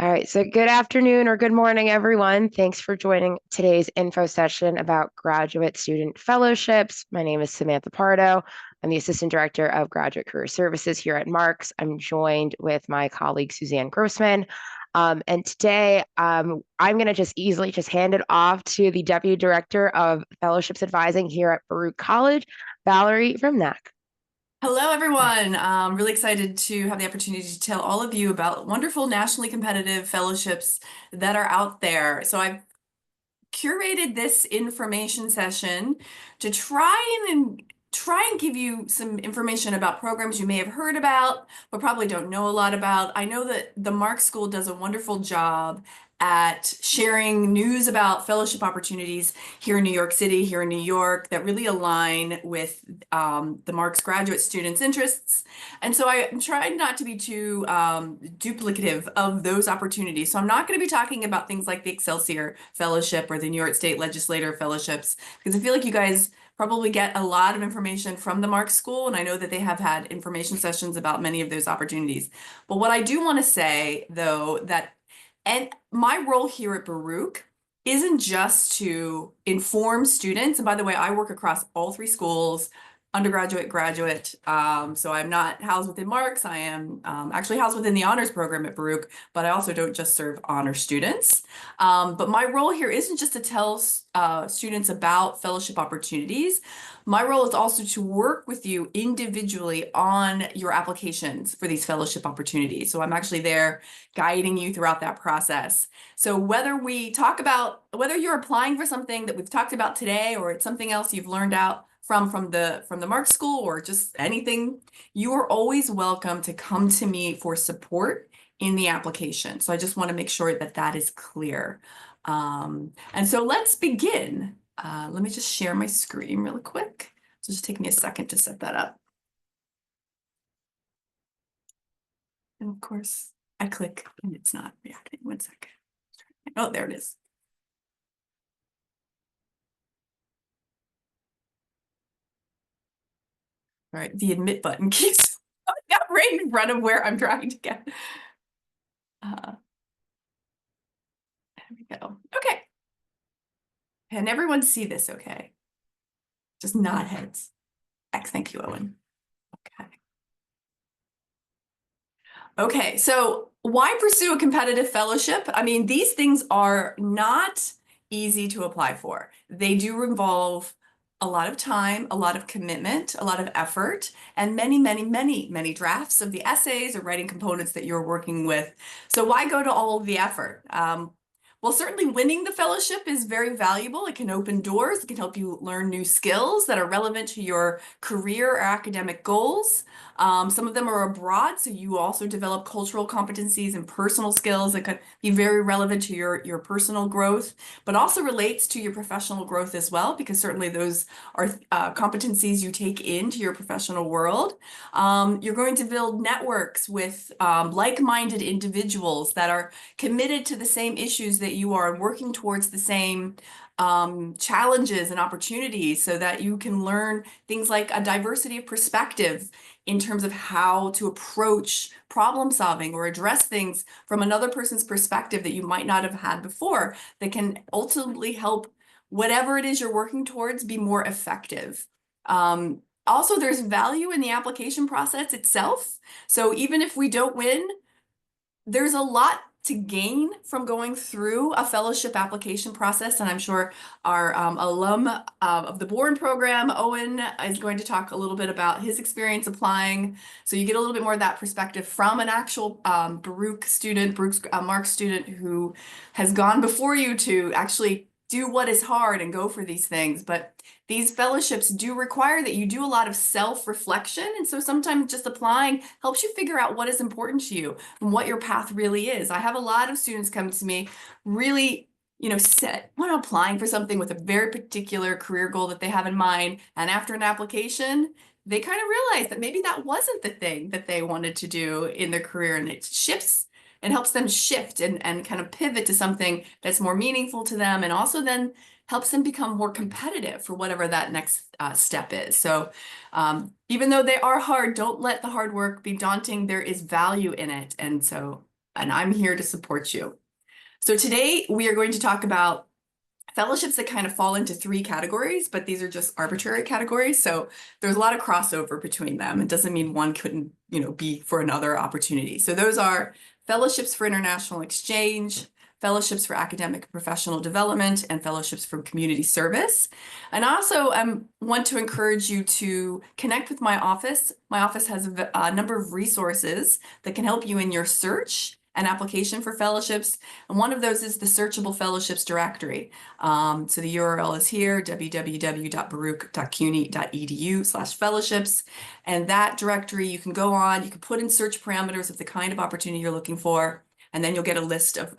All right, so good afternoon or good morning, everyone. Thanks for joining today's info session about graduate student fellowships. My name is Samantha Pardo. I'm the Assistant Director of Graduate Career Services here at Marxe. I'm joined with my colleague, Suzanne Grossman. And today, I'm going to just easily hand it off to the Deputy Director of Fellowships Advising here at Baruch College, Valerie from NAC. Hello, everyone. I'm really excited to have the opportunity to tell all of you about wonderful nationally competitive fellowships that are out there. So I've curated this information session to try and give you some information about programs you may have heard about, but probably don't know a lot about. I know that the Marxe School does a wonderful job at sharing news about fellowship opportunities here in New York City, here in New York, that really align with the Marxe graduate students' interests. And so I'm trying not to be too duplicative of those opportunities. So I'm not going to be talking about things like the Excelsior Fellowship or the New York State Legislator Fellowships, because I feel like you guys probably get a lot of information from the Marxe School, and I know that they have had information sessions about many of those opportunities. But what I do want to say, though, and my role here at Baruch isn't just to inform students. And by the way, I work across all three schools, undergraduate, graduate. So I'm not housed within Marxe. I am actually housed within the honors program at Baruch, but I also don't just serve honor students. But my role here isn't just to tell students about fellowship opportunities. My role is also to work with you individually on your applications for these fellowship opportunities. So I'm actually there guiding you throughout that process. So whether you're applying for something that we've talked about today, or it's something else you've learned out from the Marxe School, or just anything, you are always welcome to come to me for support in the application. So I just want to make sure that that is clear. And so let's begin. Let me just share my screen really quick. So just take me a second to set that up. And of course, I click and it's not reacting. 1 second. Oh, there it is. All right, the admit button keeps coming up right in front of where I'm trying to get. There we go. Okay. Can everyone see this okay? Just nod heads. Thank you, Owen. Okay. Okay, so why pursue a competitive fellowship? I mean, these things are not easy to apply for. They do involve a lot of time, a lot of commitment, a lot of effort, and many, many, many, many drafts of the essays or writing components that you're working with. So why go to all of the effort? Well, certainly winning the fellowship is very valuable. It can open doors. It can help you learn new skills that are relevant to your career or academic goals. Some of them are abroad, so you also develop cultural competencies and personal skills that could be very relevant to your personal growth, but also relates to your professional growth as well, because certainly those are competencies you take into your professional world. You're going to build networks with like-minded individuals that are committed to the same issues that you are, and working towards the same challenges and opportunities, so that you can learn things like a diversity of perspective in terms of how to approach problem solving or address things from another person's perspective that you might not have had before, that can ultimately help whatever it is you're working towards be more effective. Also, there's value in the application process itself. So even if we don't win, there's a lot to gain from going through a fellowship application process. And I'm sure our alum of the Boren program, Owen, is going to talk a little bit about his experience applying. So you get a little bit more of that perspective from an actual Baruch student, Baruch's Marxe student, who has gone before you to actually do what is hard and go for these things. But these fellowships do require that you do a lot of self-reflection. And so sometimes just applying helps you figure out what is important to you and what your path really is. I have a lot of students come to me really, set when applying for something with a very particular career goal that they have in mind. And after an application, they kind of realize that maybe that wasn't the thing that they wanted to do in their career, and it shifts and helps them shift and kind of pivot to something that's more meaningful to them, and also then helps them become more competitive for whatever that next step is. So even though they are hard, don't let the hard work be daunting. There is value in it. And so and I'm here to support you. So today we are going to talk about fellowships that kind of fall into three categories, but these are just arbitrary categories. So there's a lot of crossover between them. It doesn't mean one couldn't, be for another opportunity. So those are fellowships for international exchange, fellowships for academic and professional development, and fellowships for community service. And I also want to encourage you to connect with my office. My office has a number of resources that can help you in your search and application for fellowships. And one of those is the Searchable Fellowships Directory. So the URL is here, www.baruch.cuny.edu/fellowships. And that directory you can go on, you can put in search parameters of the kind of opportunity you're looking for, and then you'll get a list of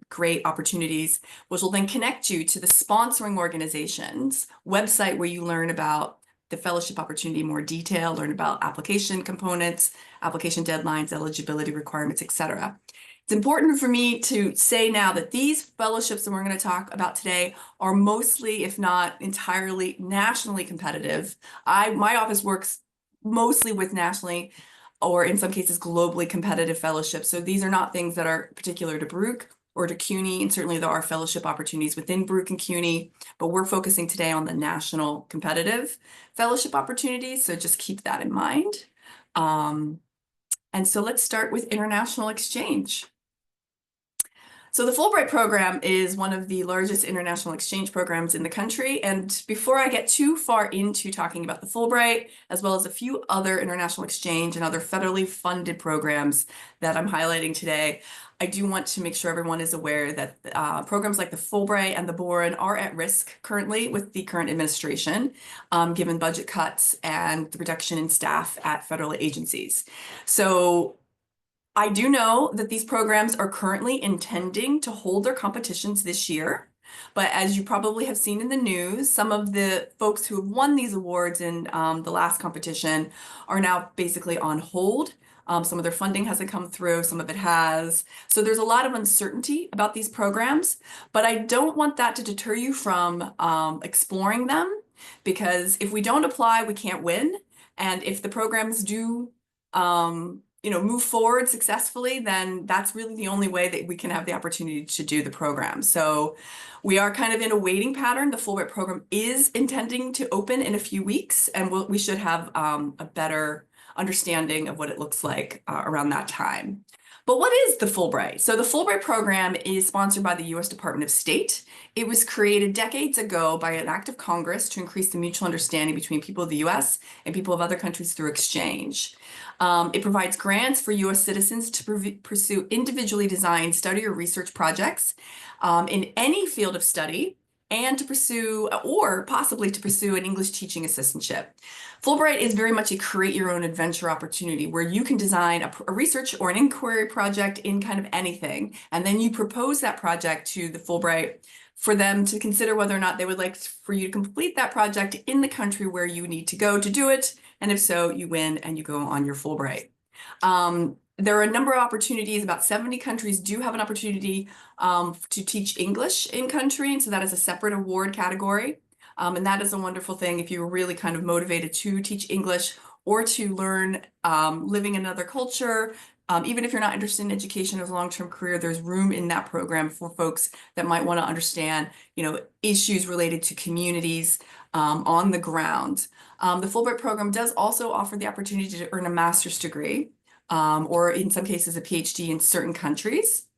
great opportunities, which will then connect you to the sponsoring organization's website where you learn about the fellowship opportunity in more detail, learn about application components, application deadlines, eligibility requirements, etc. It's important for me to say now that these fellowships that we're going to talk about today are mostly, if not entirely, nationally competitive. My office works mostly with nationally, or in some cases, globally competitive fellowships. So these are not things that are particular to Baruch or to CUNY, and certainly there are fellowship opportunities within Baruch and CUNY, but we're focusing today on the national competitive fellowship opportunities, so just keep that in mind. And so let's start with international exchange. So the Fulbright program is one of the largest international exchange programs in the country. And before I get too far into talking about the Fulbright, as well as a few other international exchange and other federally funded programs that I'm highlighting today, I do want to make sure everyone is aware that programs like the Fulbright and the Boren are at risk currently with the current administration, given budget cuts and the reduction in staff at federal agencies. So I do know that these programs are currently intending to hold their competitions this year, but as you probably have seen in the news, some of the folks who have won these awards in the last competition are now basically on hold. Some of their funding hasn't come through, some of it has. So there's a lot of uncertainty about these programs, but I don't want that to deter you from exploring them, because if we don't apply, we can't win. And if the programs do move forward successfully, then that's really the only way that we can have the opportunity to do the program. So we are kind of in a waiting pattern. The Fulbright program is intending to open in a few weeks, and we should have a better understanding of what it looks like around that time. But what is the Fulbright? So the Fulbright program is sponsored by the U.S. Department of State. It was created decades ago by an act of Congress to increase the mutual understanding between people of the U.S. and people of other countries through exchange. It provides grants for U.S. citizens to pursue individually designed study or research projects in any field of study, and to pursue, or possibly to pursue, an English teaching assistantship. Fulbright is very much a create your own adventure opportunity where you can design a research or an inquiry project in kind of anything, and then you propose that project to the Fulbright for them to consider whether or not they would like for you to complete that project in the country where you need to go to do it. And if so, you win and you go on your Fulbright. There are a number of opportunities. About 70 countries do have an opportunity to teach English in country, and so that is a separate award category. And that is a wonderful thing if you're really kind of motivated to teach English or to learn living in another culture. Even if you're not interested in education as a long-term career, there's room in that program for folks that might want to understand, issues related to communities on the ground. The Fulbright program does also offer the opportunity to earn a master's degree, or in some cases a PhD in certain countries.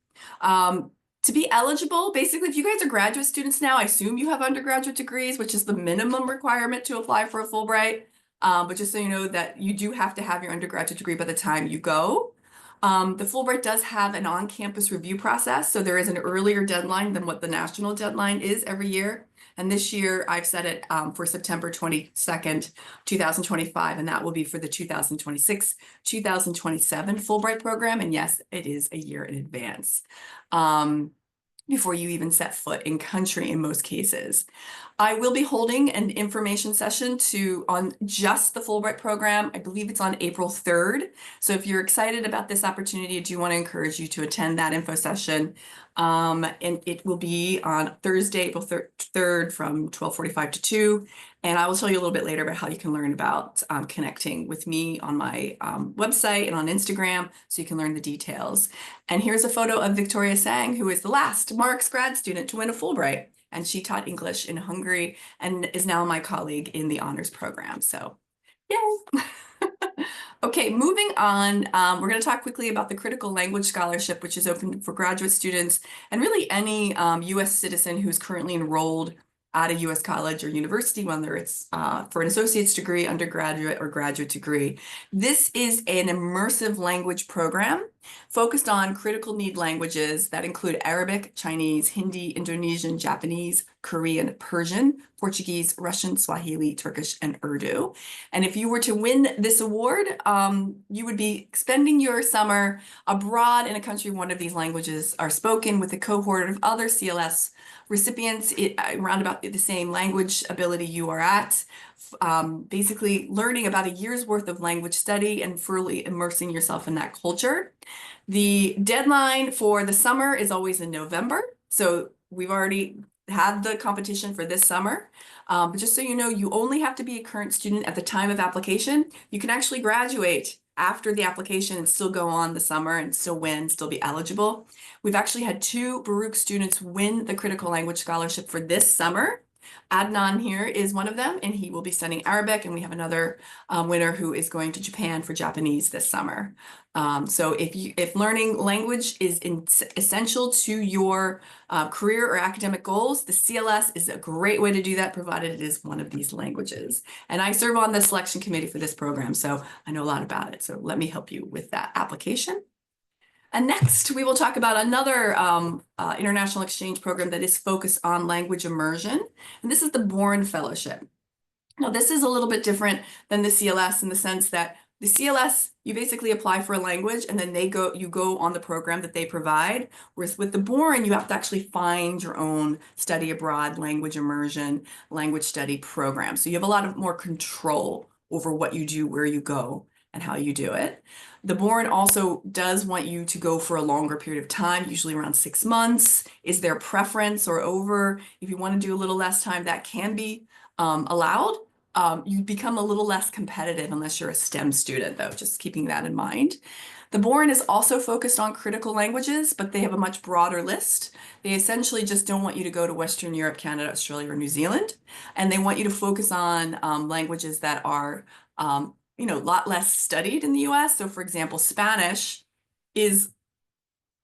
To be eligible, basically, if you guys are graduate students now, I assume you have undergraduate degrees, which is the minimum requirement to apply for a Fulbright. But just so you know that you do have to have your undergraduate degree by the time you go. The Fulbright does have an on-campus review process, so there is an earlier deadline than what the national deadline is every year. And this year, I've set it for September 22nd, 2025, and that will be for the 2026-2027 Fulbright program. And yes, it is a year in advance before you even set foot in country in most cases. I will be holding an information session on just the Fulbright program. I believe it's on April 3rd. So if you're excited about this opportunity, I do want to encourage you to attend that info session. And it will be on Thursday, April 3rd from 12:45 to 2. And I will tell you a little bit later about how you can learn about connecting with me on my website and on Instagram so you can learn the details. And here's a photo of Victoria Sang, who is the last Marxe grad student to win a Fulbright. And she taught English in Hungary and is now my colleague in the honors program. So, yay! Okay, moving on, we're going to talk quickly about the Critical Language Scholarship, which is open for graduate students and really any U.S. citizen who's currently enrolled at a U.S. college or university, whether it's for an associate's degree, undergraduate, or graduate degree. This is an immersive language program focused on critical need languages that include Arabic, Chinese, Hindi, Indonesian, Japanese, Korean, Persian, Portuguese, Russian, Swahili, Turkish, and Urdu. And if you were to win this award, you would be spending your summer abroad in a country one of these languages are spoken with a cohort of other CLS recipients around about the same language ability you are at, basically learning about a year's worth of language study and fully immersing yourself in that culture. The deadline for the summer is always in November. So we've already had the competition for this summer. But just so you know, you only have to be a current student at the time of application. You can actually graduate after the application and still go on the summer and still win, still be eligible. We've actually had 2 Baruch students win the Critical Language Scholarship for this summer. Adnan here is one of them, and he will be studying Arabic, and we have another winner who is going to Japan for Japanese this summer. So if learning language is essential to your career or academic goals, the CLS is a great way to do that, provided it is one of these languages. And I serve on the selection committee for this program, so I know a lot about it. So let me help you with that application. And next, we will talk about another international exchange program that is focused on language immersion. And this is the Boren Fellowship. Now, this is a little bit different than the CLS in the sense that the CLS, you basically apply for a language and then you go on the program that they provide. Whereas with the Boren, you have to actually find your own study abroad, language immersion, language study program. So you have a lot of more control over what you do, where you go, and how you do it. The Boren also does want you to go for a longer period of time, usually around 6 months. Is there preference or over? If you want to do a little less time, that can be allowed. You become a little less competitive unless you're a STEM student, though, just keeping that in mind. The Boren is also focused on critical languages, but they have a much broader list. They essentially just don't want you to go to Western Europe, Canada, Australia, or New Zealand. And they want you to focus on languages that are a lot less studied in the US. So for example, Spanish is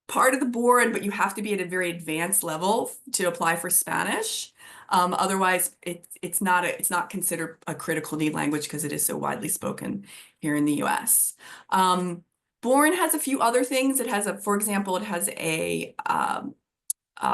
part of the board, but you have to be at a very advanced level to apply for Spanish. Otherwise, it's not considered a critical need language because it is so widely spoken here in the US. Boren has a few other things. For example, it has a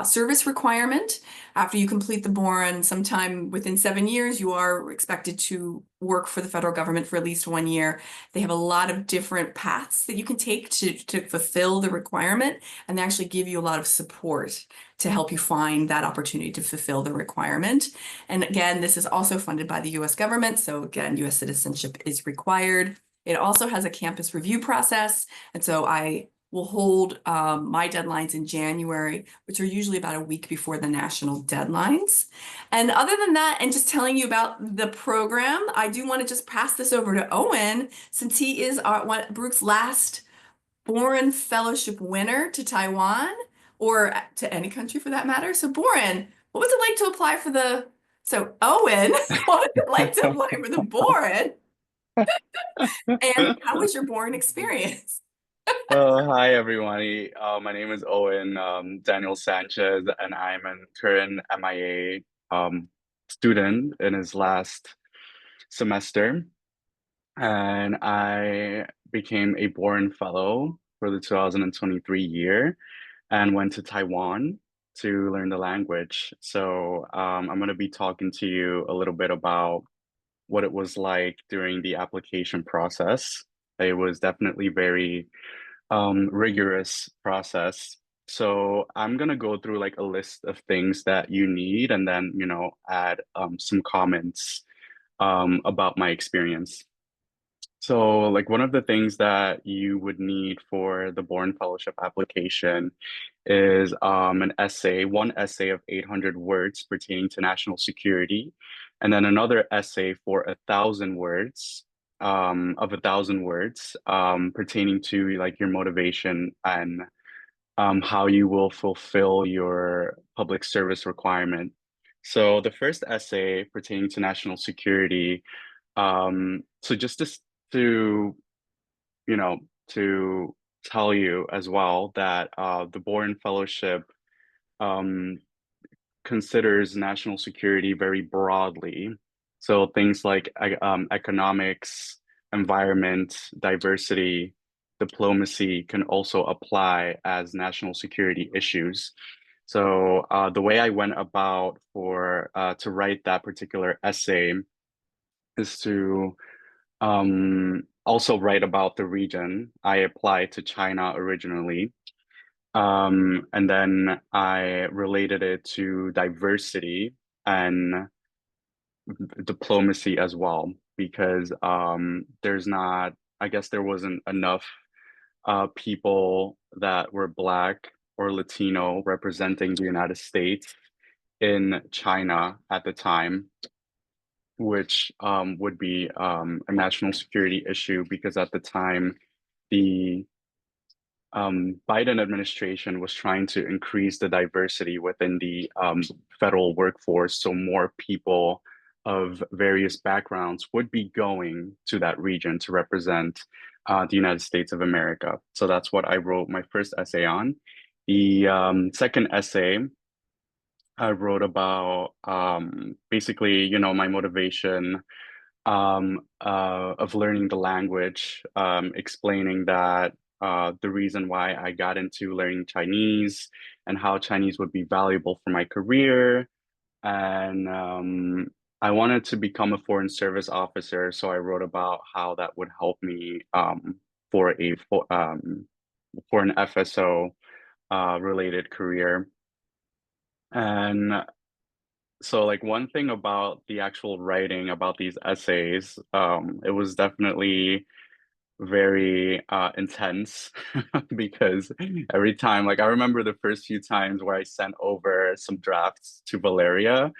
service requirement. After you complete the Boren, sometime within 7 years, you are expected to work for the federal government for at least 1 year. They have a lot of different paths that you can take to fulfill the requirement, and they actually give you a lot of support to help you find that opportunity to fulfill the requirement. And again, this is also funded by the US government, so again, US citizenship is required. It also has a campus review process, and so I will hold my deadlines in January, which are usually about a week before the national deadlines. And other than that, and just telling you about the program, I do want to just pass this over to Owen, since he is Baruch's last Boren Fellowship winner to Taiwan, or to any country for that matter. So Boren, what was it like to apply for so Owen, what was it like to apply for the Boren? And how was your Boren experience? Hi everybody. My name is Owen Daniel Sanchez, and I'm a current MIA student in his last semester. And I became a Boren Fellow for the 2023 year and went to Taiwan to learn the language. So I'm going to be talking to you a little bit about what it was like during the application process. It was definitely very rigorous process So I'm gonna go through like a list of things that you need and then, add some comments about my experience. So, like one of the things that you would need for the Boren Fellowship application is an essay, one essay of 800 words pertaining to national security, and then another essay for 1,000 words, of 1,000 words, pertaining to like your motivation and how you will fulfill your public service requirement. So the first essay pertaining to national security, so just to you know, to tell you as well that the Boren Fellowship um, considers national security very broadly. So things like economics, environment, diversity, diplomacy can also apply as national security issues. So the way I went about for to write that particular essay is to also write about the region. I applied to China originally, and then I related it to diversity and diplomacy as well, because there's not, I guess there wasn't enough people that were Black or Latino representing the United States in China at the time, which would be a national security issue because at the time, the Biden administration was trying to increase the diversity within the federal workforce, so more people of various backgrounds would be going to that region to represent the United States of America. So that's what I wrote my first essay on. The second essay I wrote about basically, my motivation of learning the language, explaining that the reason why I got into learning Chinese and how Chinese would be valuable for my career. And I wanted to become a foreign service officer, so I wrote about how that would help me for a for an FSO related career. And so like one thing about the actual writing about these essays, it was definitely very intense because every time, like I remember the first few times where I sent over some drafts to Valeria,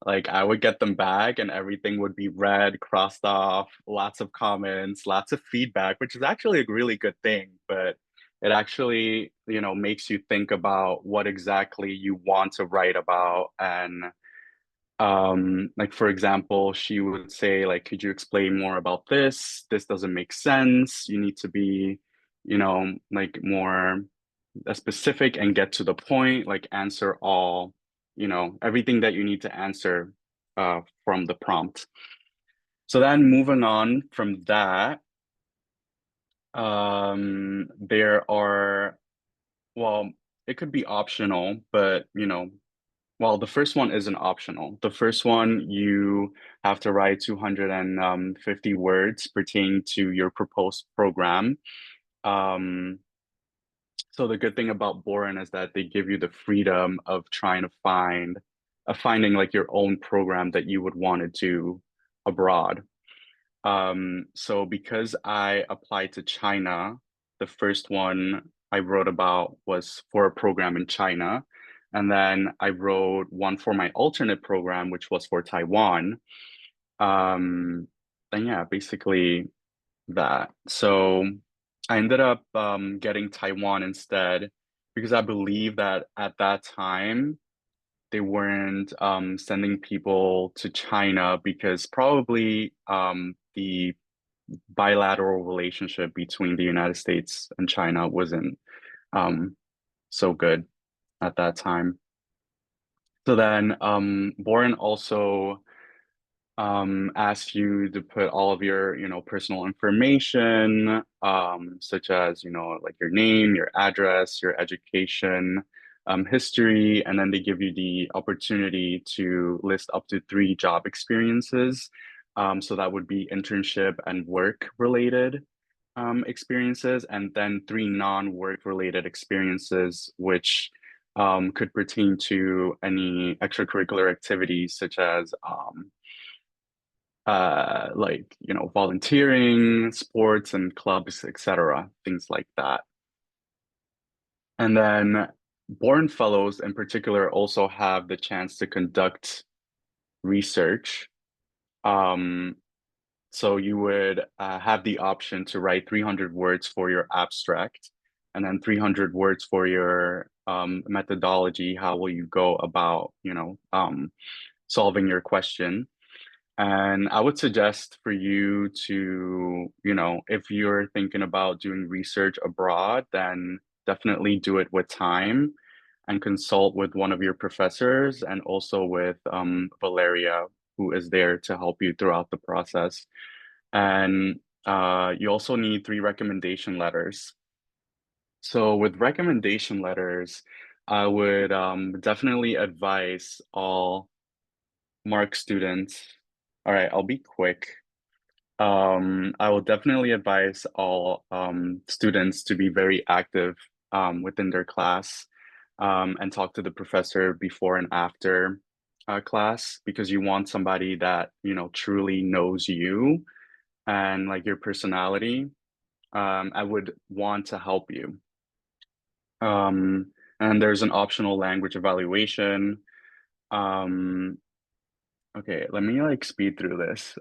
like I would get them back and everything would be read, crossed off, lots of comments, lots of feedback, which is actually a really good thing, but it actually, makes you think about what exactly you want to write about. And like for example, she would say like, could you explain more about this? This doesn't make sense. You need to be, like more specific and get to the point, like answer all, everything that you need to answer from the prompt. So then moving on from that, there are, well, it could be optional, but well, the first one isn't optional. The first one, you have to write 250 words pertaining to your proposed program. Um, so the good thing about Boren is that they give you the freedom of trying to finding like your own program that you would want to do abroad. So because I applied to China, the first one I wrote about was for a program in China. And then I wrote one for my alternate program, which was for Taiwan. Um, and yeah, basically that. So I ended up getting Taiwan instead because I believe that at that time they weren't sending people to China because probably the bilateral relationship between the United States and China wasn't so good at that time. So then Boren also asks you to put all of your, personal information, such as, like your name, your address, your education, history, and then they give you the opportunity to list up to 3 job experiences. So that would be internship and work related. experiences, and then 3 non-work related experiences, which could pertain to any extracurricular activities such as like, you know, volunteering, sports and clubs, etc., things like that. And then Boren Fellows in particular also have the chance to conduct research. So you would have the option to write 300 words for your abstract and then 300 words for your methodology. How will you go about, you know, solving your question? And I would suggest for you to, you know, if you're thinking about doing research abroad, then definitely do it with time and consult with one of your professors and also with Valeria, who is there to help you throughout the process. And you also need 3 recommendation letters. So with recommendation letters, I would definitely advise all Mark students. All right, I'll be quick. I will definitely advise all students to be very active within their class and talk to the professor before and after class, because you want somebody that, you know, truly knows you and like your personality. I would want to help you. And there's an optional language evaluation. Okay, let me like speed through this.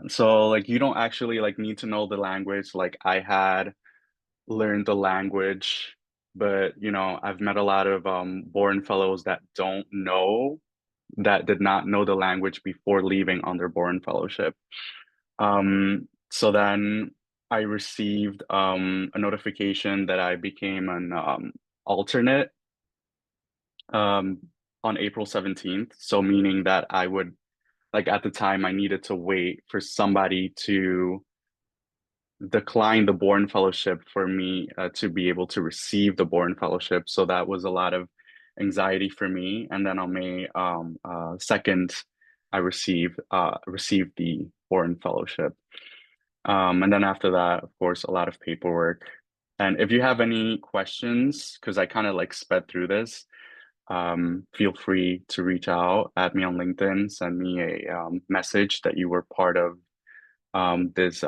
So like you don't actually like need to know the language. Like I had learned the language, but you know, I've met a lot of Boren fellows that did not know the language before leaving on their Boren fellowship. So then I received a notification that I became an alternate um on April 17th. So meaning that I would, like at the time I needed to wait for somebody to decline the Boren Fellowship for me to be able to receive the Boren Fellowship. So that was a lot of anxiety for me. And then on May 2nd, I received the Boren Fellowship. And then after that, of course, a lot of paperwork. And if you have any questions, because I kind of like sped through this, feel free to reach out, add me on LinkedIn, send me a message that you were part of this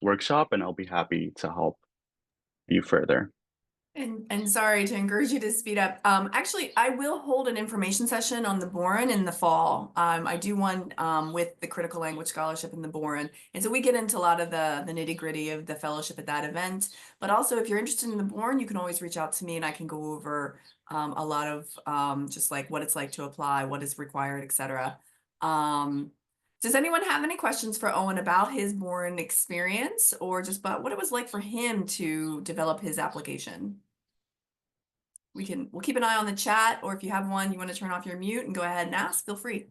workshop, and I'll be happy to help you further. And sorry to encourage you to speed up. Actually, I will hold an information session on the Boren in the fall. I do one with the Critical Language Scholarship in the Boren. And so we get into a lot of the nitty-gritty of the fellowship at that event. But also, if you're interested in the Boren, you can always reach out to me and I can go over a lot of just like what it's like to apply, what is required, etc. Does anyone have any questions for Owen about his Boren experience or just about what it was like for him to develop his application? We'll keep an eye on the chat, or if you have one, you want to turn off your mute and go ahead and ask, feel free.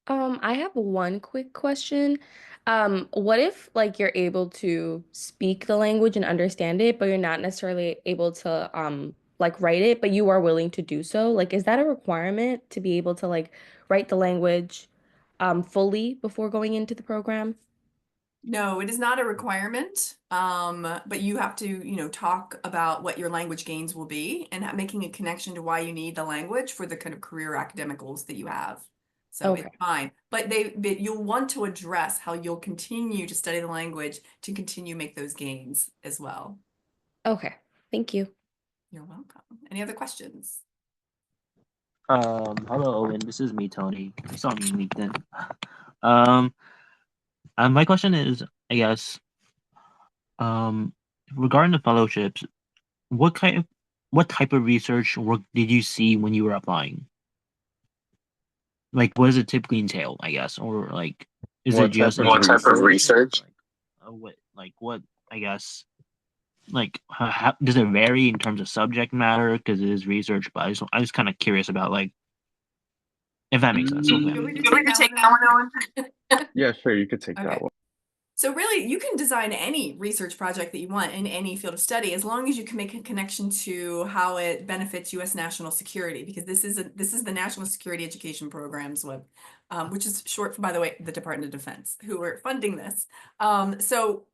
I have one quick question. What if like you're able to speak the language and understand it, but you're not necessarily able to like write it, but you are willing to do so? Like, is that a requirement to be able to like write the language fully before going into the program? No, it is not a requirement, but you have to, talk about what your language gains will be and making a connection to why you need the language for the kind of career academic goals that you have. So Okay. it's fine, but you'll want to address how you'll continue to study the language to continue make those gains as well. Okay. Thank you. You're welcome. Any other questions? Hello, Owen. This is me, Tony. You saw me on LinkedIn. My question is, I guess, regarding the fellowships, what type of research work did you see when you were applying? Like, what does it typically entail, I guess, or like, is What it just type like of research? what, I guess, like, how does it vary in terms of subject matter? Because it is research, but I was kind of curious about like, if that makes sense. You want me to take that one, Owen? Yeah, sure, you could take that Okay. one. So really, you can design any research project that you want in any field of study, as long as you can make a connection to how it benefits U.S. national security, because this is the National Security Education Programs, which is short for, by the way, the Department of Defense, who are funding this. So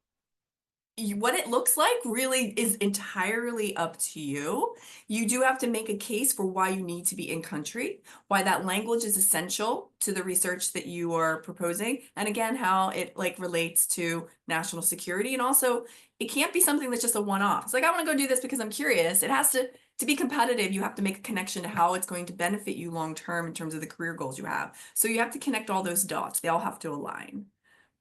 what it looks like really is entirely up to you. You do have to make a case for why you need to be in country, why that language is essential to the research that you are proposing, and again, how it like relates to national security. And also, it can't be something that's just a one-off. It's like, I want to go do this because I'm curious. It has to be competitive. You have to make a connection to how it's going to benefit you long term in terms of the career goals you have. So you have to connect all those dots. They all have to align.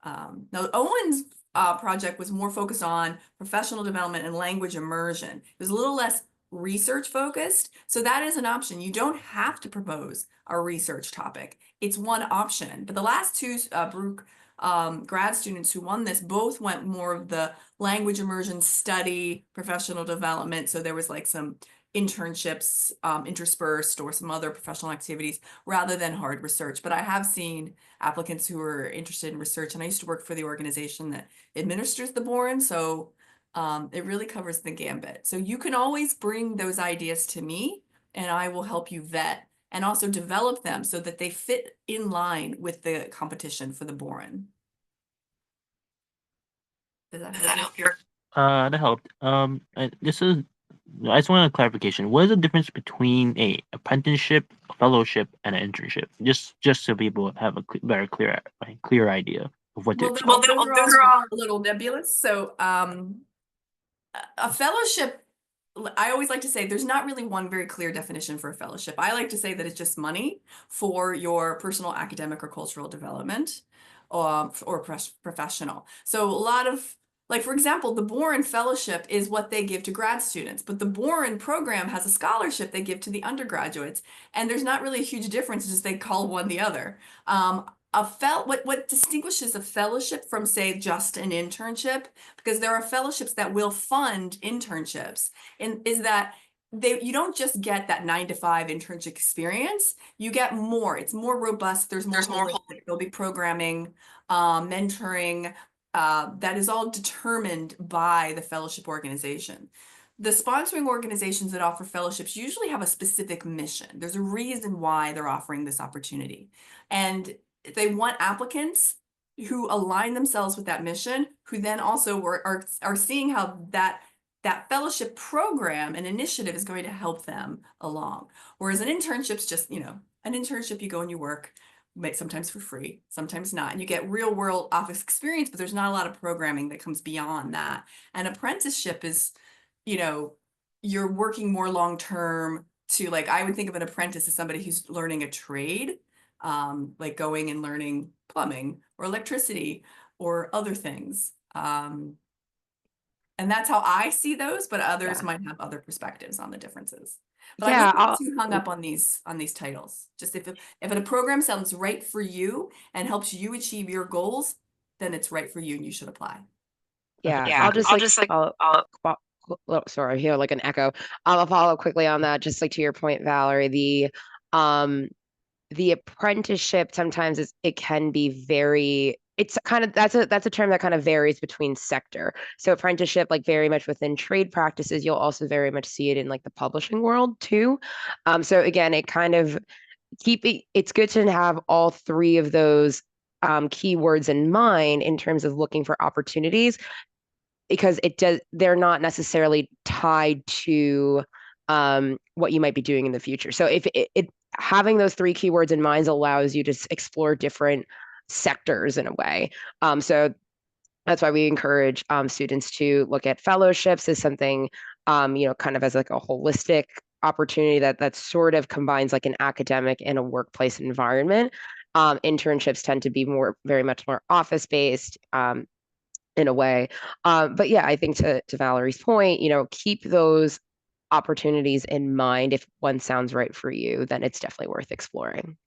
Now, Owen's project was more focused on professional development and language immersion. It was a little less research focused. So that is an option. You don't have to propose a research topic. It's one option. But the last two Baruch grad students who won this both went more of the language immersion study, professional development. So there was like some internships interspersed or some other professional activities rather than hard research. But I have seen applicants who are interested in research, and I used to work for the organization that administers the Boren, so it really covers the gambit. So you can always bring those ideas to me, and I will help you vet and also develop them so that they fit in line with the competition for the Boren. Does that help your? That helped. I just want a clarification. What is the difference between a apprenticeship, a fellowship, and an internship? Just so people have a clear idea of what to expect. Well, those are all a little nebulous. So a fellowship, I always like to say there's not really one very clear definition for a fellowship. I like to say that it's just money for your personal, academic, or cultural development, or professional. So a lot of, like, for example, the Boren Fellowship is what they give to grad students, but the Boren program has a scholarship they give to the undergraduates, and there's not really a huge difference, just they call one the other. What distinguishes a fellowship from, say, just an internship, because there are fellowships that will fund internships, and is that you don't just get that 9-to-5 internship experience, you get more. It's more robust. There's more. There'll be programming, mentoring, that is all determined by the fellowship organization. The sponsoring organizations that offer fellowships usually have a specific mission. There's a reason why they're offering this opportunity. And they want applicants who align themselves with that mission, who then also are seeing how that fellowship program and initiative is going to help them along. Whereas an internship's just, an internship, you go and you work, sometimes for free, sometimes not. And you get real world office experience, but there's not a lot of programming that comes beyond that. An apprenticeship is, you're working more long term to, like, I would think of an apprentice as somebody who's learning a trade, like going and learning plumbing or electricity or other things. And that's how I see those, but others might have other perspectives on the differences. But I wouldn't get too hung up on these titles. Just if a program sounds right for you and helps you achieve your goals, then it's right for you and you should apply. I'll just sorry, I hear like an echo. I'll follow quickly on that, just like to your point, Valerie. The apprenticeship sometimes it can be very, it's kind of, that's a term that kind of varies between sector. So apprenticeship, like very much within trade practices, you'll also very much see it in like the publishing world too. So again, it kind of it's good to have all three of those keywords in mind in terms of looking for opportunities, because they're not necessarily tied to what you might be doing in the future. So if having those three keywords in mind allows you to explore different sectors in a way. So that's why we encourage students to look at fellowships as something, kind of as like a holistic opportunity that sort of combines like an academic and a workplace environment. Internships tend to be very much more office-based in a way. But yeah, I think to Valerie's point, keep those opportunities in mind. If one sounds right for you, then it's definitely worth exploring.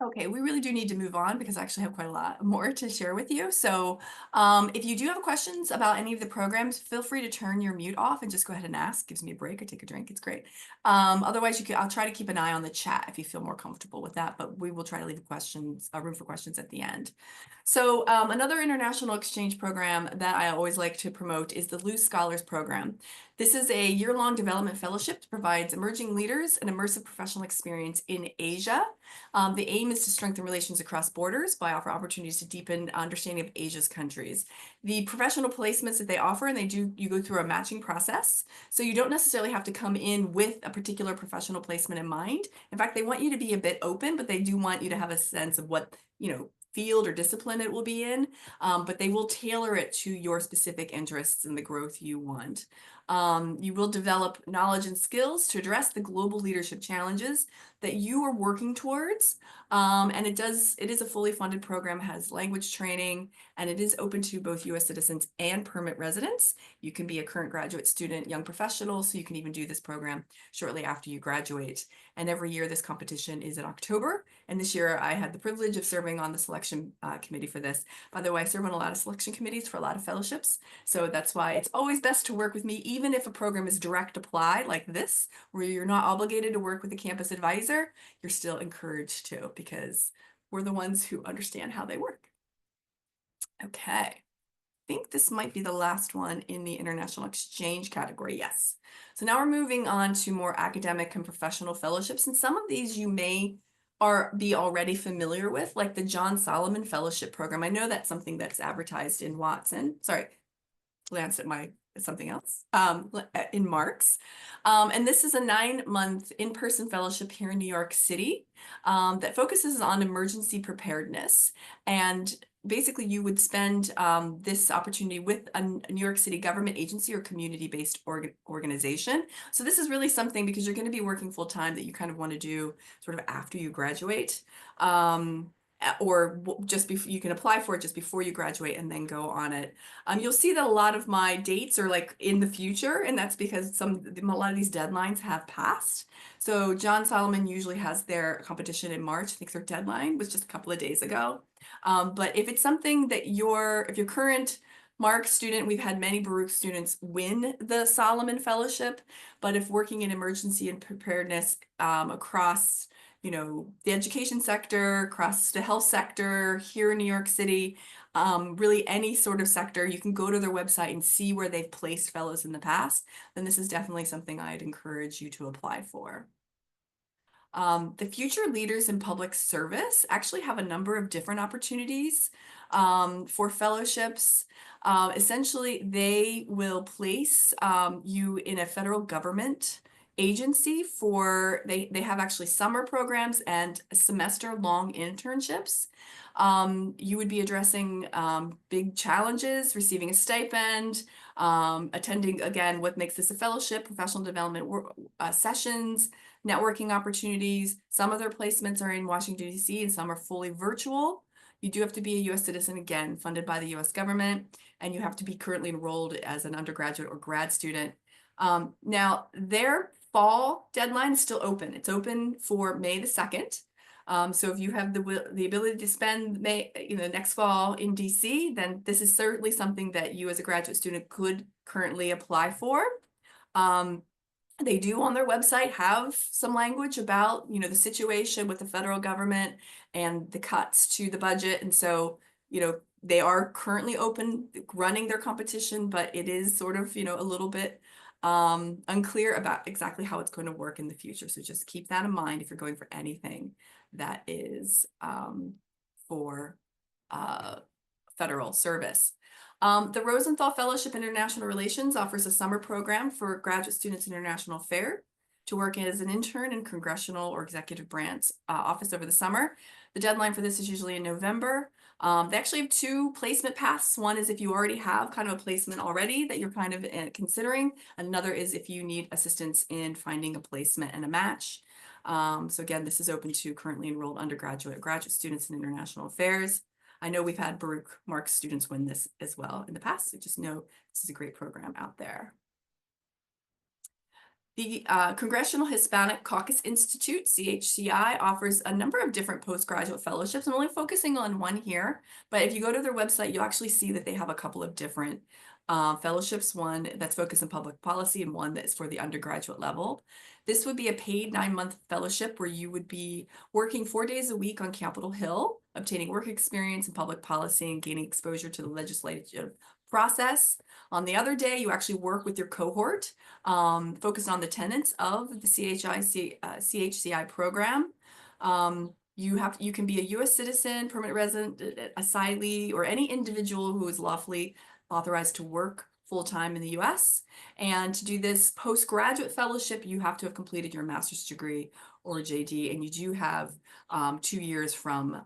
Okay, we really do need to move on because I actually have quite a lot more to share with you. So if you do have questions about any of the programs, feel free to turn your mute off and just go ahead and ask. Gives me a break or take a drink. It's great. Otherwise, I'll try to keep an eye on the chat if you feel more comfortable with that, but we will try to leave room for questions at the end. So another international exchange program that I always like to promote is the Loose Scholars Program. This is a year-long development fellowship that provides emerging leaders an immersive professional experience in Asia. The aim is to strengthen relations across borders by offering opportunities to deepen understanding of Asia's countries. The professional placements that they offer, and you go through a matching process. So you don't necessarily have to come in with a particular professional placement in mind. In fact, they want you to be a bit open, but they do want you to have a sense of what, field or discipline it will be in, but they will tailor it to your specific interests and the growth you want. You will develop knowledge and skills to address the global leadership challenges that you are working towards. And it is a fully funded program, has language training, and it is open to both U.S. citizens and permanent residents. You can be a current graduate student, young professional, so you can even do this program shortly after you graduate. And every year this competition is in October. And this year I had the privilege of serving on the selection committee for this. By the way, I serve on a lot of selection committees for a lot of fellowships. So that's why it's always best to work with me, even if a program is direct apply like this, where you're not obligated to work with a campus advisor, you're still encouraged to, because we're the ones who understand how they work. Okay, I think this might be the last one in the international exchange category. Yes. So now we're moving on to more academic and professional fellowships. And some of these you may be already familiar with, like the John Solomon Fellowship Program. I know that's something that's advertised in Watson. Sorry, glanced at something else, in Marxe. And this is a 9-month in-person fellowship here in New York City that focuses on emergency preparedness. And basically you would spend this opportunity with a New York City government agency or community-based organization. So this is really something, because you're going to be working full-time, that you kind of want to do sort of after you graduate. Or just before, you can apply for it just before you graduate and then go on it. You'll see that a lot of my dates are like in the future, and that's because a lot of these deadlines have passed. So John Solomon usually has their competition in March. I think their deadline was just a couple of days ago. But if it's something that if you're current Marxe student, we've had many Baruch students win the Solomon Fellowship, but if working in emergency and preparedness across the education sector, across the health sector here in New York City, really any sort of sector, you can go to their website and see where they've placed fellows in the past, then this is definitely something I'd encourage you to apply for. The future leaders in public service actually have a number of different opportunities for fellowships. Essentially, they will place you in a federal government agency they have actually summer programs and semester-long internships. You would be addressing big challenges, receiving a stipend, attending, again, what makes this a fellowship, professional development sessions, networking opportunities. Some of their placements are in Washington, D.C., and some are fully virtual. You do have to be a U.S. citizen, again, funded by the U.S. government, and you have to be currently enrolled as an undergraduate or grad student. Now, their fall deadline is still open. It's open for May the 2nd. So if you have the ability to spend next fall in DC, then this is certainly something that you as a graduate student could currently apply for. They do on their website have some language about, the situation with the federal government and the cuts to the budget. And so, they are currently running their competition, but it is sort of, a little bit unclear about exactly how it's going to work in the future. So just keep that in mind if you're going for anything that is for federal service. The Rosenthal Fellowship in International Relations offers a summer program for graduate students in international affairs to work as an intern in congressional or executive branch office over the summer. The deadline for this is usually in November. They actually have 2 placement paths. One is if you already have kind of a placement already that you're kind of considering. Another is if you need assistance in finding a placement and a match. So again, this is open to currently enrolled undergraduate, graduate students in international affairs. I know we've had Baruch Marxe students win this as well in the past, so just know this is a great program out there. The Congressional Hispanic Caucus Institute, CHCI, offers a number of different postgraduate fellowships. I'm only focusing on one here, but if you go to their website, you'll actually see that they have a couple of different fellowships, one that's focused on public policy and one that's for the undergraduate level. This would be a paid 9-month fellowship where you would be working 4 days a week on Capitol Hill, obtaining work experience in public policy and gaining exposure to the legislative process. On the other day, you actually work with your cohort, focused on the tenets of the CHCI program. You can be a U.S. citizen, permanent resident, asylee, or any individual who is lawfully authorized to work full-time in the U.S. And to do this postgraduate fellowship, you have to have completed your master's degree or JD, and you do have 2 years from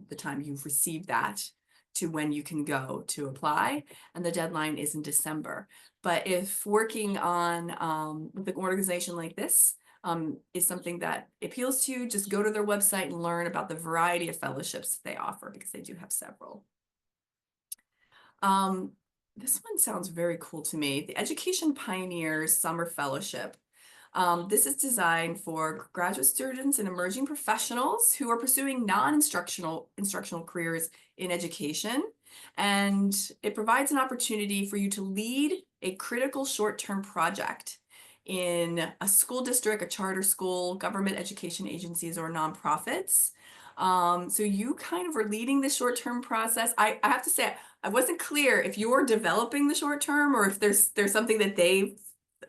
the time you've received that to when you can go to apply, and the deadline is in December. But if working on with an organization like this is something that appeals to you, just go to their website and learn about the variety of fellowships they offer, because they do have several. This one sounds very cool to me. The Education Pioneers Summer Fellowship. This is designed for graduate students and emerging professionals who are pursuing non-instructional careers in education. And it provides an opportunity for you to lead a critical short-term project in a school district, a charter school, government education agencies, or nonprofits. So you kind of are leading the short-term process. I have to say, I wasn't clear if you're developing the short-term or if there's something that they've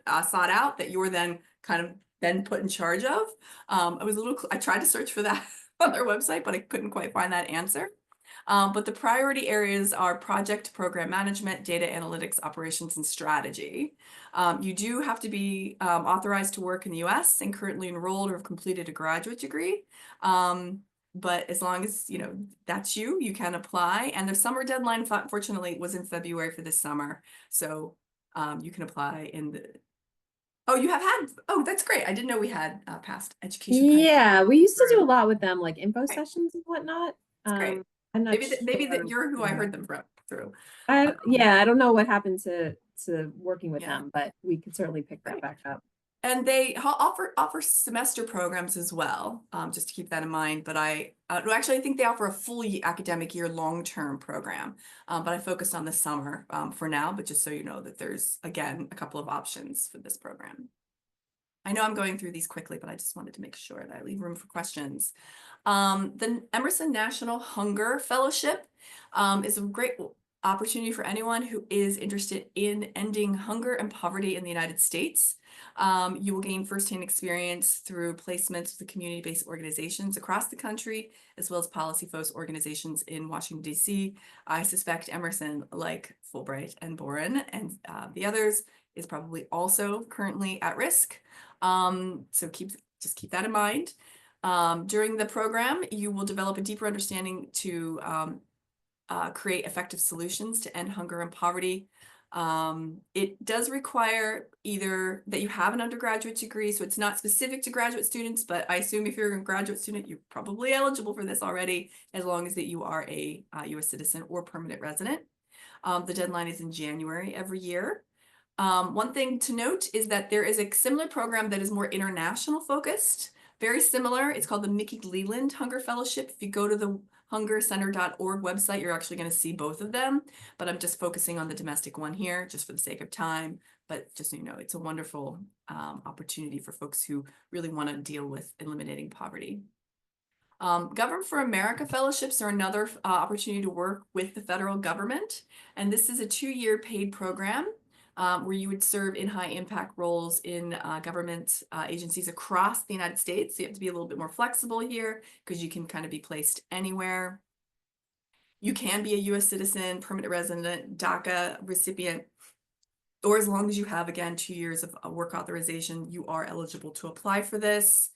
sought out that you're then kind of then put in charge of. I tried to search for that on their website, but I couldn't quite find that answer. But the priority areas are project program management, data analytics, operations, and strategy. You do have to be authorized to work in the U.S. and currently enrolled or have completed a graduate degree. But as long as, that's you can apply. And the summer deadline, fortunately, was in February for this summer. So you can apply in the... Oh, you have had... Oh, that's great. I didn't know we had past education. Yeah, we used to do a lot with them, like info sessions and whatnot. That's great. I'm not Maybe sure. that you're who I heard them through. I don't know what happened to working with them, but we could certainly pick that back up. And they offer semester programs as well, just to keep that in mind. But actually, I think they offer a full academic year long-term program. But I focused on the summer for now, but just so you know that there's, again, a couple of options for this program. I know I'm going through these quickly, but I just wanted to make sure that I leave room for questions. The Emerson National Hunger Fellowship is a great opportunity for anyone who is interested in ending hunger and poverty in the United States. You will gain firsthand experience through placements with community-based organizations across the country, as well as policy-focused organizations in Washington, D.C. I suspect Emerson, like Fulbright and Boren and the others, is probably also currently at risk. So just keep that in mind. During the program, you will develop a deeper understanding to create effective solutions to end hunger and poverty. It does require either that you have an undergraduate degree, so it's not specific to graduate students, but I assume if you're a graduate student, you're probably eligible for this already, as long as that you are a U.S. citizen or permanent resident. The deadline is in January every year. One thing to note is that there is a similar program that is more international focused, very similar. It's called the Mickey Leland Hunger Fellowship. If you go to the hungercenter.org website, you're actually going to see both of them, but I'm just focusing on the domestic one here just for the sake of time. But just so you know, it's a wonderful opportunity for folks who really want to deal with eliminating poverty. Govern for America fellowships are another opportunity to work with the federal government. And this is a 2-year paid program where you would serve in high impact roles in government agencies across the United States. So you have to be a little bit more flexible here because you can kind of be placed anywhere. You can be a U.S. citizen, permanent resident, DACA recipient, or as long as you have, again, 2 years of work authorization, you are eligible to apply for this.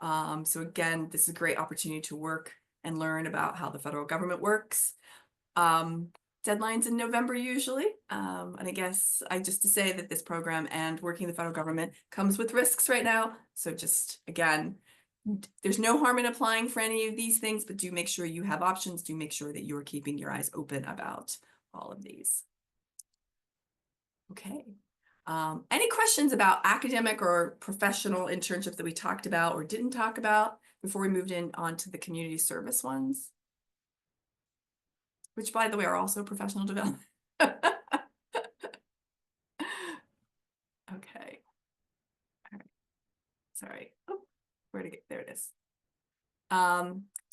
So again, this is a great opportunity to work and learn about how the federal government works. Deadlines in November usually. And I guess just to say that this program and working in the federal government comes with risks right now. So just, again, there's no harm in applying for any of these things, but do make sure you have options. Do make sure that you are keeping your eyes open about all of these. Okay. Any questions about academic or professional internships that we talked about or didn't talk about before we moved on to the community service ones? Which, by the way, are also professional development. Okay. All right. Sorry. Oh, where to get, there it is.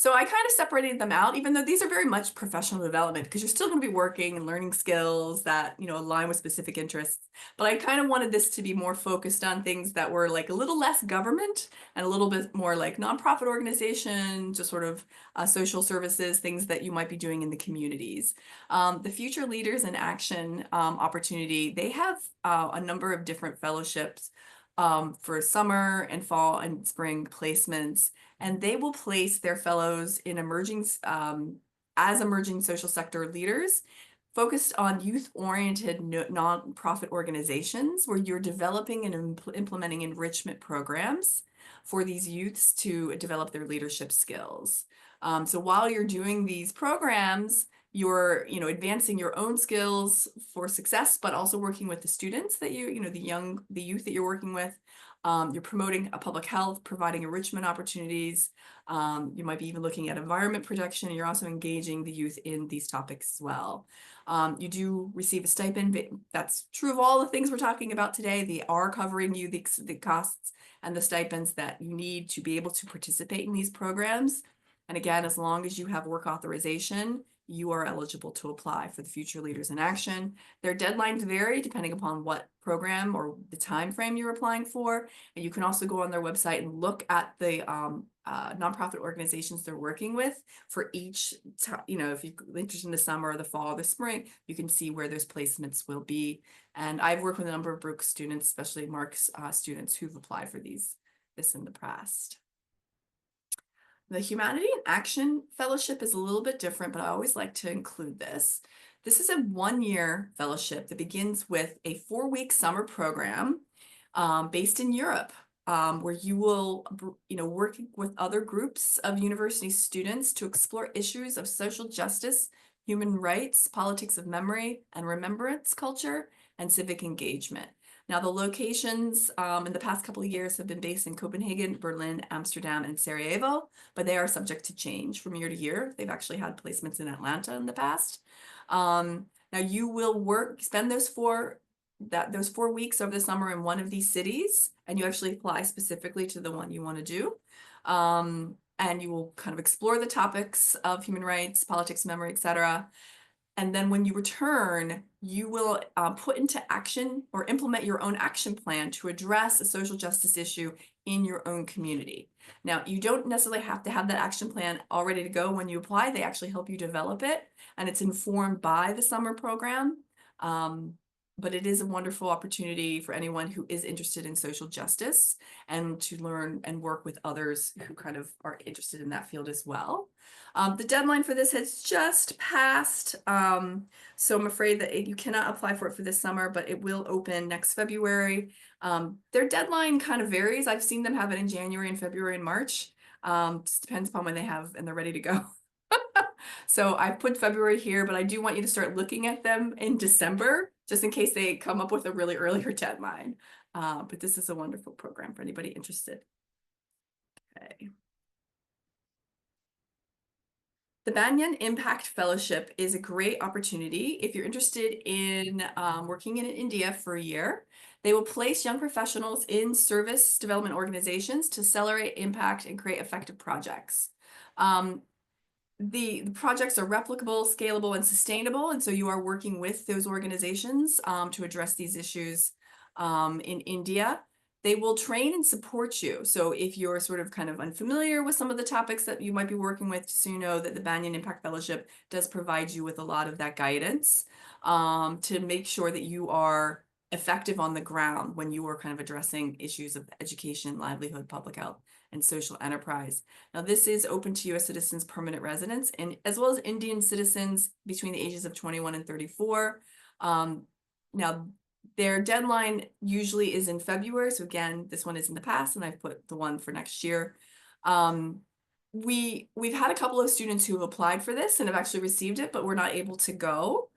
So I kind of separated them out, even though these are very much professional development, because you're still going to be working and learning skills that, you know, align with specific interests. But I kind of wanted this to be more focused on things that were like a little less government and a little bit more like nonprofit organization, just sort of social services, things that you might be doing in the communities. The Future Leaders in Action opportunity, they have a number of different fellowships for summer and fall and spring placements. And they will place their fellows in emerging social sector leaders focused on youth-oriented nonprofit organizations where you're developing and implementing enrichment programs for these youths to develop their leadership skills. So while you're doing these programs, you're, you know, advancing your own skills for success, but also working with the students that the youth that you're working with. You're promoting public health, providing enrichment opportunities. You might be even looking at environment protection. You're also engaging the youth in these topics as well. You do receive a stipend. That's true of all the things we're talking about today. They are covering you the costs and the stipends that you need to be able to participate in these programs. And again, as long as you have work authorization, you are eligible to apply for the Future Leaders in Action. Their deadlines vary depending upon what program or the time frame you're applying for. And you can also go on their website and look at the nonprofit organizations they're working with for each, if you're interested in the summer or the fall or the spring, you can see where those placements will be. And I've worked with a number of Brooks students, especially Marxe students who've applied for this in the past. The Humanity in Action Fellowship is a little bit different, but I always like to include this. This is a one-year fellowship that begins with a 4-week summer program based in Europe, where you will, work with other groups of university students to explore issues of social justice, human rights, politics of memory and remembrance culture, and civic engagement. Now, the locations in the past couple of years have been based in Copenhagen, Berlin, Amsterdam, and Sarajevo, but they are subject to change from year to year. They've actually had placements in Atlanta in the past. Now, you will spend those 4 weeks over the summer in one of these cities, and you actually apply specifically to the one you want to do. And you will kind of explore the topics of human rights, politics, memory, etc. And then when you return, you will put into action or implement your own action plan to address a social justice issue in your own community. Now, you don't necessarily have to have that action plan all ready to go when you apply. They actually help you develop it, and it's informed by the summer program. But it is a wonderful opportunity for anyone who is interested in social justice and to learn and work with others who kind of are interested in that field as well. The deadline for this has just passed, so I'm afraid that you cannot apply for it for this summer, but it will open next February. Their deadline kind of varies. I've seen them have it in January and February and March. Just depends upon when they have and they're ready to go. So I put February here, but I do want you to start looking at them in December, just in case they come up with a really earlier deadline. But this is a wonderful program for anybody interested. Okay. The Banyan Impact Fellowship is a great opportunity if you're interested in working in India for a year. They will place young professionals in service development organizations to accelerate impact and create effective projects. The projects are replicable, scalable, and sustainable, and so you are working with those organizations to address these issues in India. They will train and support you. So if you're sort of kind of unfamiliar with some of the topics that you might be working with, so you know that the Banyan Impact Fellowship does provide you with a lot of that guidance to make sure that you are effective on the ground when you are kind of addressing issues of education, livelihood, public health, and social enterprise. Now, this is open to U.S. citizens, permanent residents, and as well as Indian citizens between the ages of 21 and 34. Now, their deadline usually is in February. So again, this one is in the past, and I've put the one for next year. We've had a couple of students who have applied for this and have actually received it, but we're not able to go.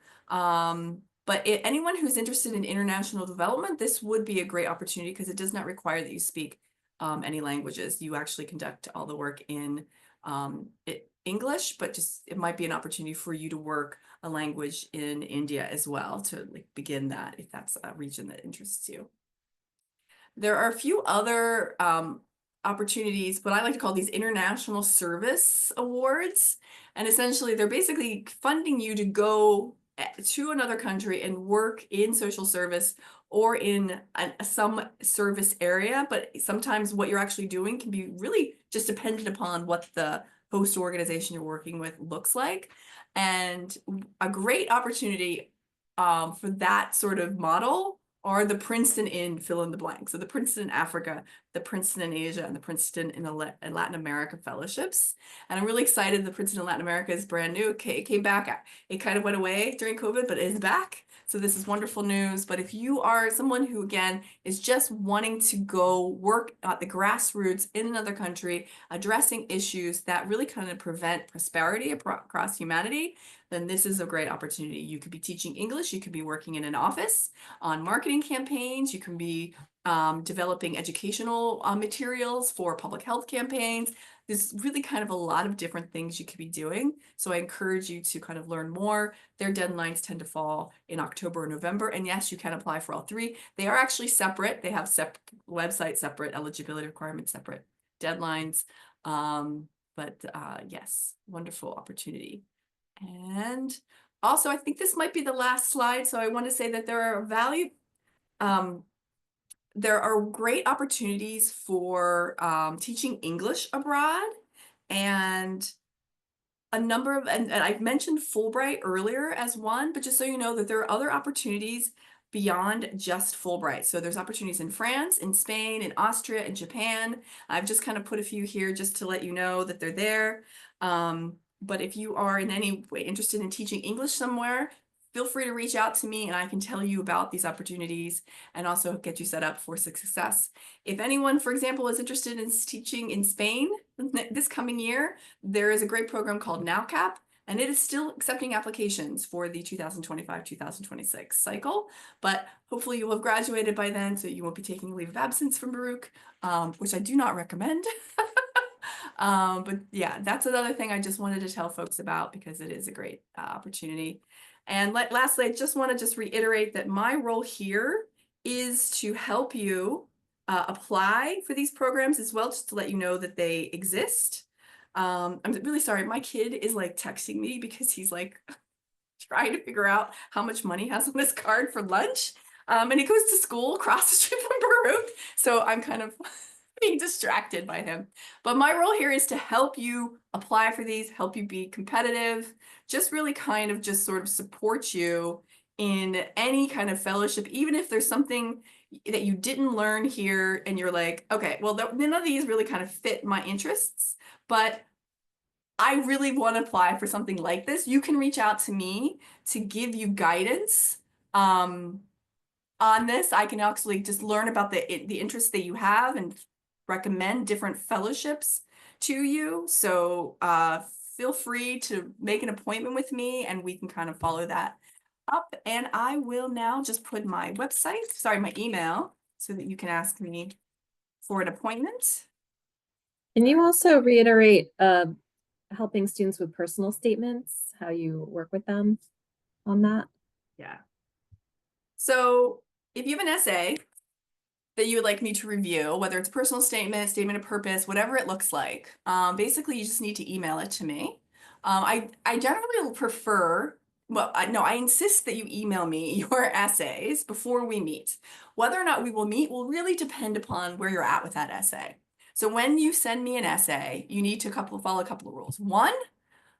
But anyone who's interested in international development, this would be a great opportunity because it does not require that you speak any languages. You actually conduct all the work in English, but just it might be an opportunity for you to work a language in India as well to like begin that if that's a region that interests you. There are a few other opportunities, what I like to call these international service awards. And essentially, they're basically funding you to go to another country and work in social service or in some service area. But sometimes what you're actually doing can be really just dependent upon what the host organization you're working with looks like. And a great opportunity for that sort of model are the Princeton in fill in the blank. So the Princeton in Africa, the Princeton in Asia, and the Princeton in Latin America fellowships. And I'm really excited the Princeton in Latin America is brand new. It came back. It kind of went away during COVID, but it is back. So this is wonderful news. But if you are someone who, again, is just wanting to go work at the grassroots in another country, addressing issues that really kind of prevent prosperity across humanity, then this is a great opportunity. You could be teaching English. You could be working in an office on marketing campaigns. You can be developing educational materials for public health campaigns. There's really kind of a lot of different things you could be doing. So I encourage you to kind of learn more. Their deadlines tend to fall in October or November. And yes, you can apply for all three. They are actually separate. They have separate websites, separate eligibility requirements, separate deadlines. Yes, wonderful opportunity. And also, I think this might be the last slide. So I want to say that there are great opportunities for teaching English abroad, and a number of, and I've mentioned Fulbright earlier as one, but just so you know that there are other opportunities beyond just Fulbright. So there's opportunities in France, in Spain, in Austria, in Japan. I've just kind of put a few here just to let you know that they're there. But if you are in any way interested in teaching English somewhere, feel free to reach out to me and I can tell you about these opportunities and also get you set up for success. If anyone, for example, is interested in teaching in Spain this coming year, there is a great program called NowCap, and it is still accepting applications for the 2025-2026 cycle. But hopefully you will have graduated by then, so you won't be taking leave of absence from Baruch, which I do not recommend. But yeah, that's another thing I just wanted to tell folks about because it is a great opportunity. And lastly, I just want to reiterate that my role here is to help you apply for these programs as well, just to let you know that they exist. I'm really sorry. My kid is like texting me because he's like trying to figure out how much money he has on this card for lunch. And he goes to school across the street from Baruch. So I'm kind of being distracted by him. But my role here is to help you apply for these, help you be competitive, just really kind of just sort of support you in any kind of fellowship, even if there's something that you didn't learn here and you're like, okay, well, none of these really kind of fit my interests, but I really want to apply for something like this. You can reach out to me to give you guidance on this. I can actually just learn about the interests that you have and recommend different fellowships to you. So feel free to make an appointment with me and we can kind of follow that up. And I will now just put my my email, so that you can ask me for an appointment. Can you also reiterate helping students with personal statements, how you work with them on that? Yeah. So if you have an essay that you would like me to review, whether it's personal statement, statement of purpose, whatever it looks like, basically you just need to email it to me. I generally prefer, I insist that you email me your essays before we meet. Whether or not we will meet will really depend upon where you're at with that essay. So when you send me an essay, you need to follow a couple of rules. One,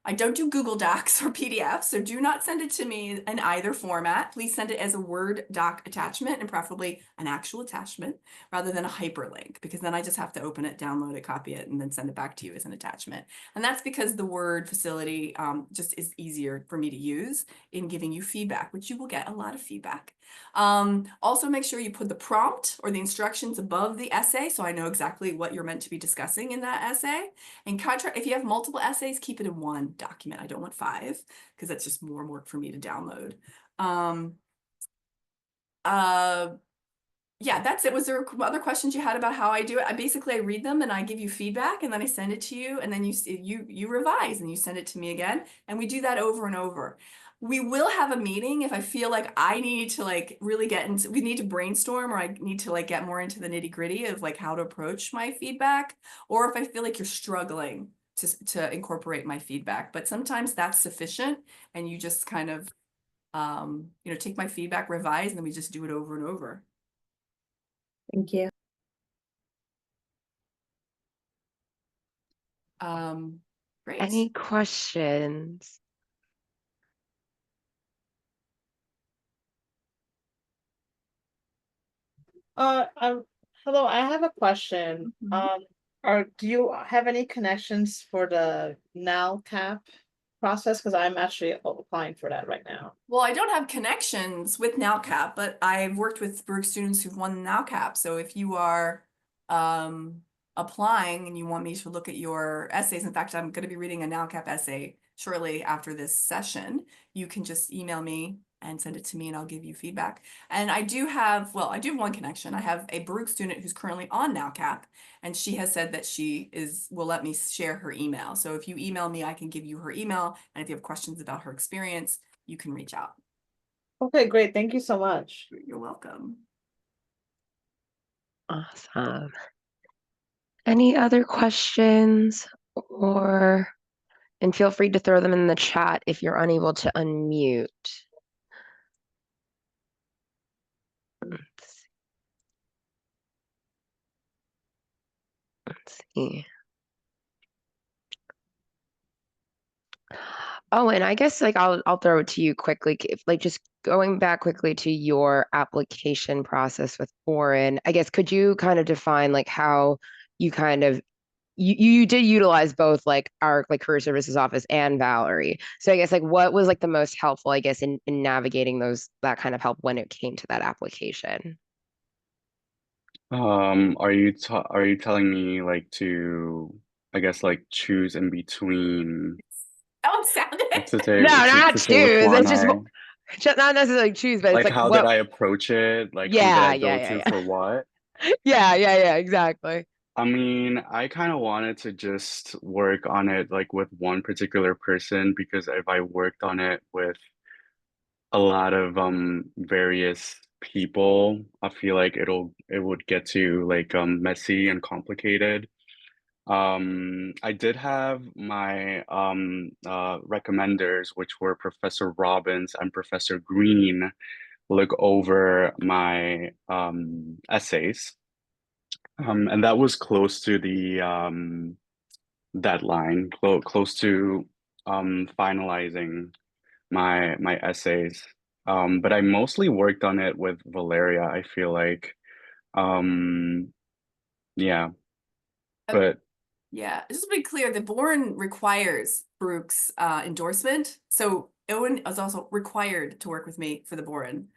I don't do Google Docs or PDFs, so do not send it to me in either format. Please send it as a Word doc attachment and preferably an actual attachment rather than a hyperlink, because then I just have to open it, download it, copy it, and then send it back to you as an attachment. And that's because the Word facility just is easier for me to use in giving you feedback, which you will get a lot of feedback. Also make sure you put the prompt or the instructions above the essay so I know exactly what you're meant to be discussing in that essay. And if you have multiple essays, keep it in one document. I don't want 5 because that's just more work for me to download. Yeah, that's it. Was there other questions you had about how I do it? I read them and I give you feedback and then I send it to you and then you revise and you send it to me again. And we do that over and over. We will have a meeting if I feel like I need to like really get into, we need to brainstorm or I need to like get more into the nitty gritty of like how to approach my feedback, or if I feel like you're struggling to incorporate my feedback. But sometimes that's sufficient and you just kind of, take my feedback, revise, and then we just do it over and over. Thank you. Great. Any questions? Hello, I have a question. Do you have any connections for the NALCAP process? Because I'm actually applying for that right now. Well, I don't have connections with NALCAP, but I've worked with Baruch students who've won NALCAP. So if you are applying and you want me to look at your essays, in fact, I'm going to be reading a NALCAP essay shortly after this session. You can just email me and send it to me and I'll give you feedback. And I do have one connection. I have a Baruch student who's currently on NALCAP, and she has said that will let me share her email. So if you email me, I can give you her email. And if you have questions about her experience, you can reach out. Okay, great. Thank you so much. You're welcome. Awesome. Any other questions and feel free to throw them in the chat if you're unable to unmute. Let's see. Oh, and I guess like I'll throw it to you quickly. If like just going back quickly to your application process with Boren, I guess could you kind of define like how you kind of you did utilize both like our like career services office and Valerie. So I guess like what was like the most helpful, I guess, in navigating that kind of help when it came to that application? Are you telling me like to, I guess, like choose in between That one sounded. to say No, not to say which choose. one It's just not necessarily choose, but it's like like how did I approach it? Like who did I go to for what? Yeah, exactly. I mean, I kind of wanted to just work on it like with one particular person, because if I worked on it with a lot of various people, I feel like it would get too like messy and complicated. I did have my recommenders, which were Professor Robbins and Professor Green, look over my essays. And that was close to the deadline, close to finalizing my essays. But I mostly worked on it with Valeria, I feel like. Yeah, but Yeah, just to be clear, the Boren requires Baruch's endorsement. So Owen is also required to work with me for the Boren,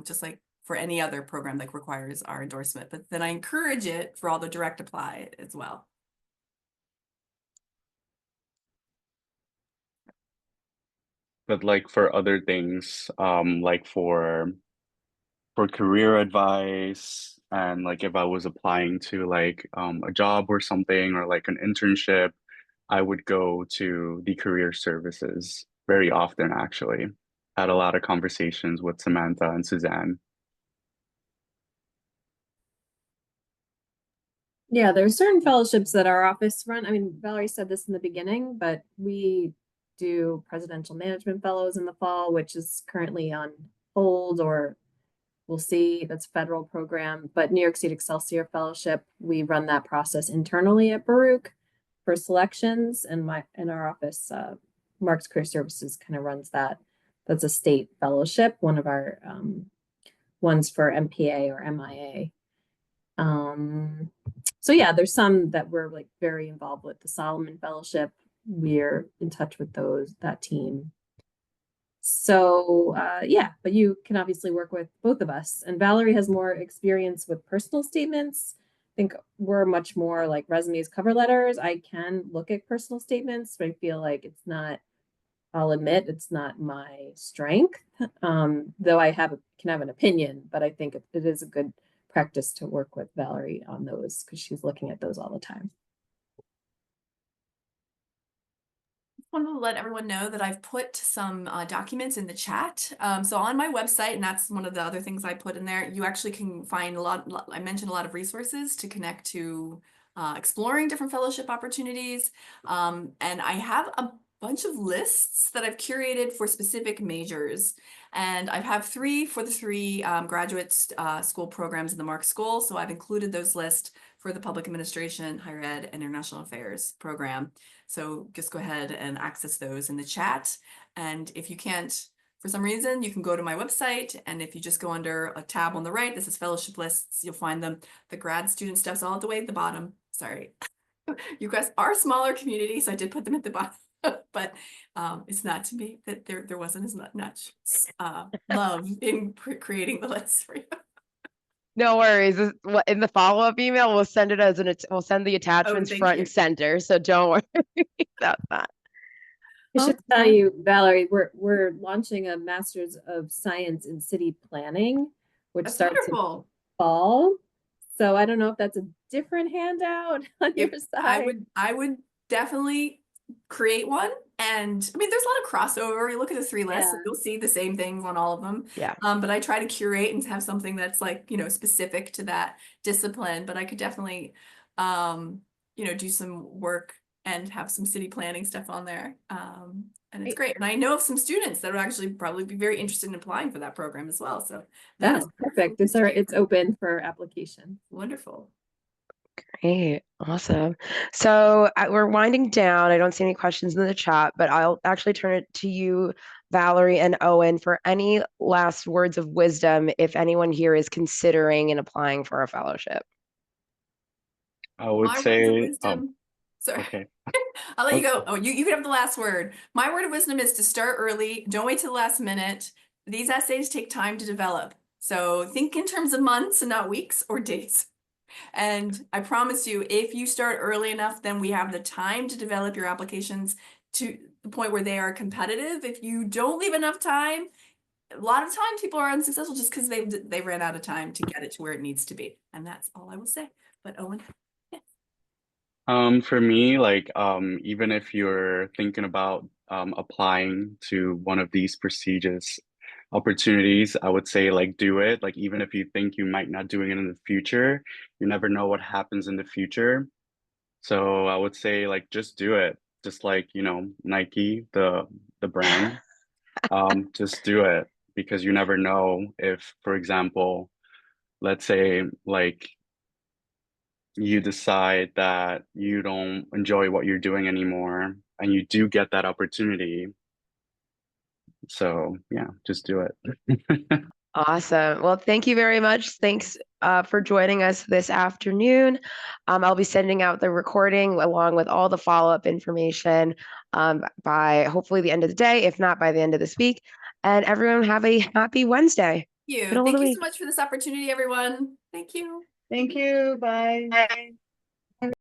just like for any other program that requires our endorsement. But then I encourage it for all the direct apply as well. but like for other things, like for career advice, and like if I was applying to like a job or something, or like an internship, I would go to the career services very often, actually. Had a lot of conversations with Samantha and Suzanne. Yeah, there are certain fellowships that our office run. I mean, Valerie said this in the beginning, but we do presidential management fellows in the fall, which is currently on hold, or we'll see. That's a federal program. But New York State Excelsior Fellowship, we run that process internally at Baruch for selections, and our office, Marxe Career Services, kind of runs that. That's a state fellowship, one of our ones for MPA or MIA. So yeah, there's some that we're like very involved with. The Solomon Fellowship, we're in touch with that team. So yeah, but you can obviously work with both of us. And Valerie has more experience with personal statements. I think we're much more like resumes, cover letters. I can look at personal statements, but I feel like it's not I'll admit it's not my strength, though I can have an opinion, but I think it is a good practice to work with Valerie on those because she's looking at those all the time. Wanted to let everyone know that I've put some documents in the chat. So on my website, and that's one of the other things I put in there, you actually can find I mentioned a lot of resources to connect to exploring different fellowship opportunities. And I have a bunch of lists that I've curated for specific majors. And I have three for the three graduate school programs in the Marxe School. So I've included those lists for the public administration, higher ed, and international affairs program. So just go ahead and access those in the chat. And if you can't, for some reason, you can go to my website. And if you just go under a tab on the right, this is fellowship lists, you'll find them. The grad student stuff's all the way at the bottom. Sorry. You guys are a smaller community, so I did put them at the bottom. But it's not to me that there wasn't as much love in creating the list for you. No worries. In the follow-up email, we'll send it we'll send the attachments thank front you. and center. So don't worry about that. I should tell you, Valerie, we're launching a Master's of Science in City Planning, which That's starts in wonderful. fall. So I don't know if that's a different handout on your side. I would definitely create one. And I mean, there's a lot of crossover. You look at the three lists, and you'll see the same things on all of them. Yeah. But I try to curate and have something that's like, specific to that discipline. But I could definitely, do some work and have some city planning stuff on there. And it's great. And I know of some students that would actually probably be very interested in applying for that program as well. So That's perfect. It's open for application. Wonderful. Great. Awesome. So we're winding down. I don't see any questions in the chat, but I'll actually turn it to you, Valerie and Owen, for any last words of wisdom if anyone here is considering and applying for a fellowship. I would My words of say, wisdom. Sorry. okay. I'll let you go. Oh, you can have the last word. My word of wisdom is to start early. Don't wait till the last minute. These essays take time to develop. So think in terms of months and not weeks or days. And I promise you, if you start early enough, then we have the time to develop your applications to the point where they are competitive. If you don't leave enough time, a lot of times people are unsuccessful just because they ran out of time to get it to where it needs to be. And that's all I will say. But Owen. For me, even if you're thinking about applying to one of these prestigious opportunities, I would say do it. Even if you think you might not doing it in the future, you never know what happens in the future. So I would say just do it. Just Nike, the brand. Just do it because you never know if, for example, let's say you decide that you don't enjoy what you're doing anymore and you do get that opportunity. So yeah, just do it. Awesome. Well, thank you very much. Thanks for joining us this afternoon. I'll be sending out the recording along with all the follow-up information by hopefully the end of the day, if not by the end of this week. And everyone have a happy Wednesday. Thank you. Thank you so much for this opportunity, everyone. Thank you. Thank you. Bye.